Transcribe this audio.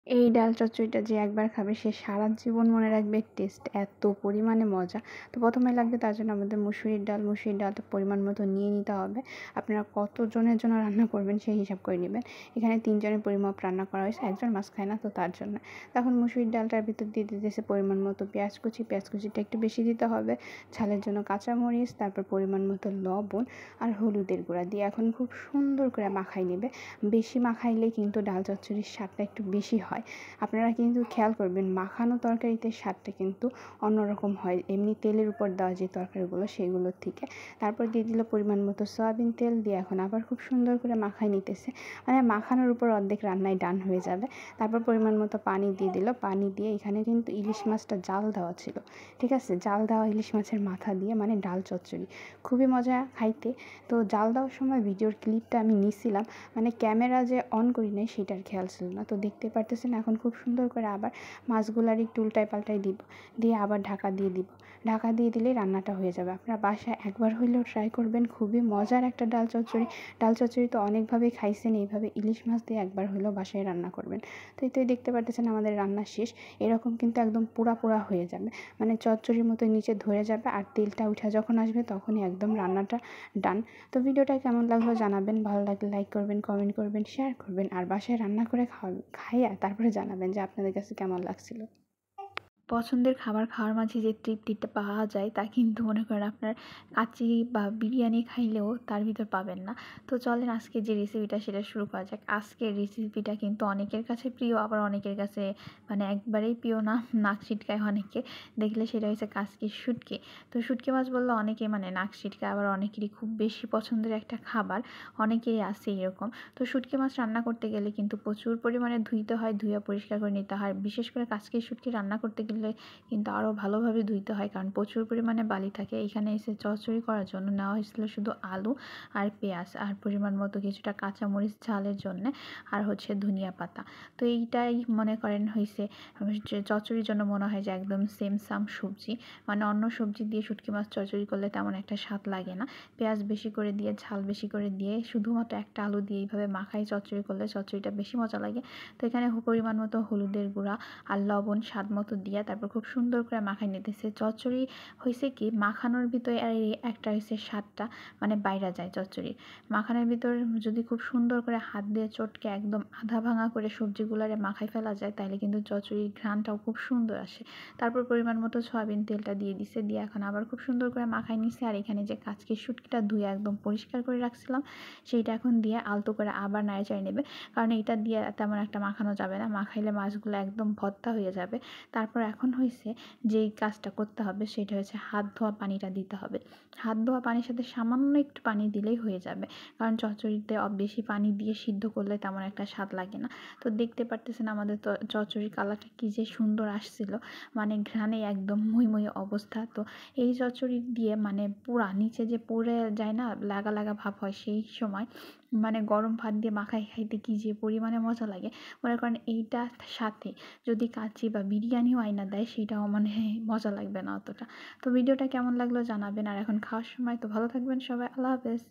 এই ডাল চচ্চড়িটা যে একবার খাবে সে সারা জীবন মনে রাখবে। টেস্ট এত পরিমাণে মজা। তো প্রথমে লাগবে তার জন্য আমাদের মুসুরির ডালটা পরিমাণ মতো নিয়ে নিতে হবে। আপনারা কতজনের জন্য রান্না করবেন সেই হিসাব করে নেবেন। এখানে 3 জনের পরিমাপ রান্না করা হয়েছে, একজন মাছ খায় না তো তার জন্য। তখন মুসুরির ডালটার ভিতর দিয়ে দিতেছে পরিমাণ মতো পেঁয়াজ কুচিটা একটু বেশি দিতে হবে, ঝালের জন্য কাঁচামরিচ, তারপর পরিমাণ মতো লবণ আর হলুদের গুঁড়া দিয়ে এখন খুব সুন্দর করে মাখাই নেবে। বেশি মাখাইলে কিন্তু ডাল চচ্চড়ির স্বাদটা একটু বেশি হয়। আপনারা কিন্তু খেয়াল করবেন মাখানো তরকারিতে স্বাদটা কিন্তু অন্যরকম হয় এমনি তেলের উপর দেওয়া যে তরকারিগুলো সেগুলোর থেকে। তারপর দিয়ে দিল পরিমাণ মতো সয়াবিন তেল দিয়ে এখন আবার খুব সুন্দর করে মাখাই নিতেছে। মানে মাখানোর উপর অর্ধেক রান্নায় ডান হয়ে যাবে। তারপর পরিমাণ মতো পানি দিয়ে দিল, পানি দিয়ে এখানে কিন্তু ইলিশ মাছটা জাল দেওয়া ছিল, ঠিক আছে, জাল দেওয়া ইলিশ মাছের মাথা দিয়ে মানে ডাল চচ্চড়ি খুবই মজা খাইতে। তো জাল দেওয়ার সময় ভিডিওর ক্লিপটা আমি নিছিলাম, মানে ক্যামেরা যে অন করি নাই সেটার খেয়াল ছিল না। তো দেখতে পারতেছেন এখন খুব সুন্দর করে আবার মাছগুলার একটু উল্টায় পাল্টায় দিব, দিয়ে আবার ঢাকা দিয়ে দিব। ঢাকা দিয়ে দিলেই রান্নাটা হয়ে যাবে। আপনারা বাসায় একবার হইলেও ট্রাই করবেন, খুবই মজার একটা ডাল চচ্চড়ি তো অনেকভাবেই খাইছেন, এইভাবে ইলিশ মাছ দিয়ে একবার হইলেও বাসায় রান্না করবেন। তো এই তো দেখতে পারতেছেন আমাদের রান্না শেষ। এরকম কিন্তু একদম পোড়া পোড়া হয়ে যাবে, মানে চচ্চড়ির মতো নিচে ধরে যাবে আর তেলটা উঠা যখন আসবে তখনই একদম রান্নাটা ডান। তো ভিডিওটা কেমন লাগলো জানাবেন, ভালো লাগলে লাইক করবেন, কমেন্ট করবেন, শেয়ার করবেন আর বাসায় রান্না করে খাইয়া তারপরে জানাবেন যে আপনাদের কাছে কেমন লাগছিল। পছন্দের খাবার খাওয়ার মাঝে যে তৃপ্তিটা পাওয়া যায় তা কিন্তু মনে করেন আপনার কাচ্চি বা বিরিয়ানি খাইলেও তার ভিতর পাবেন না। তো চলেন আজকে যে রেসিপিটা সেটা শুরু করা যাক। আজকের রেসিপিটা কিন্তু অনেকের কাছে প্রিয়, আবার অনেকের কাছে মানে একবারেই প্রিয় না, নাক ছিটকায় অনেকে দেখলে। সেটা হচ্ছে কাচকি শুটকি। তো শুটকি মাছ বললে অনেকে মানে নাক ছিটকায়, আবার অনেকেরই খুব বেশি পছন্দের একটা খাবার, অনেকেরই আছে এরকম। তো শুটকি মাছ রান্না করতে গেলে কিন্তু প্রচুর পরিমাণে ধুইতে হয়, ধুয়ে পরিষ্কার করে নিতে হয়। বিশেষ করে কাচকি শুটকি রান্না করতে গেলে কিন্তু আরও ভালোভাবে ধুইতে হয়, কারণ প্রচুর পরিমাণে বালি থাকে। এখানে এসে চচ্চড়ি করার জন্য নেওয়া হয়েছিল শুধু আলু আর পেঁয়াজ আর পরিমাণ মতো কিছুটা কাঁচামরিচ ঝালের জন্যে, আর হচ্ছে ধনিয়া পাতা। তো এইটাই মনে করেন হয়েছে চচ্চড়ির জন্য মনে হয় যে একদম সেম সাম সবজি, মানে অন্য সবজি দিয়ে শুটকি মাছ চচ্চড়ি করলে তেমন একটা স্বাদ লাগে না। পেঁয়াজ বেশি করে দিয়ে, ঝাল বেশি করে দিয়ে, শুধুমাত্র একটা আলু দিয়ে এইভাবে মাখাই চচ্চড়ি করলে চচ্চড়িটা বেশি মজা লাগে। তো এখানে পরিমাণ মতো হলুদের গুঁড়া আর লবণ স্বাদ মতো দিয়ে তারপর খুব সুন্দর করে মাখাই নিতেছে। চচ্চড়ি হয়েছে কি মাখানোর ভিতরে আর এই একটা হয়েছে স্বাদটা মানে বাইরা যায় চচ্চড়ি মাখানোর ভিতর। যদি খুব সুন্দর করে হাত দিয়ে চটকে একদম আধা ভাঙা করে সবজিগুলারে মাখাই ফেলা যায় তাহলে কিন্তু চচ্চড়ির ঘ্রাণটাও খুব সুন্দর আসে। তারপর পরিমাণ মতো সয়াবিন তেলটা দিয়ে দিছে, দিয়ে এখন আবার খুব সুন্দর করে মাখাই নিছে। আর এখানে যে কাচকি শুটকিটা ধুয়ে একদম পরিষ্কার করে রাখছিলাম সেইটা এখন দিয়ে আলতো করে আবার নাড়াচাড়া নেবে, কারণ এটা দিয়ে তেমন একটা মাখানো যাবে না, মাখাইলে মাছগুলো একদম ভর্তা হয়ে যাবে। তারপর এখন হয়েছে যেই কাজটা করতে হবে সেটা হচ্ছে হাত ধোয়া পানিটা দিতে হবে। হাত ধোয়া পানির সাথে সামান্য একটু পানি দিলেই হয়ে যাবে, কারণ চচ্চড়িতে বেশি পানি দিয়ে সিদ্ধ করলে তেমন একটা স্বাদ লাগে না। তো দেখতে পারতেছেন আমাদের তো চচ্চড়ির কালারটা কী যে সুন্দর আসছিল, মানে ঘ্রাণে একদম মই মই অবস্থা। তো এই চচ্চড়ি দিয়ে মানে পুরা নিচে যে পড়ে যায় না, লাগা লাগা ভাব হয়, সেই সময় মানে গরম ভাত দিয়ে মাখাই খাইতে কী যে পরিমাণে মজা লাগে। মনে করেন এইটার সাথে যদি কাচ্চি বা বিরিয়ানিও আইনা দেয় সেটাও মানে মজা লাগবে না অতটা। তো ভিডিওটা কেমন লাগলো জানাবেন। আর এখন খাওয়ার সময় তো ভালো থাকবেন সবাই, আল্লাহ হাফেজ।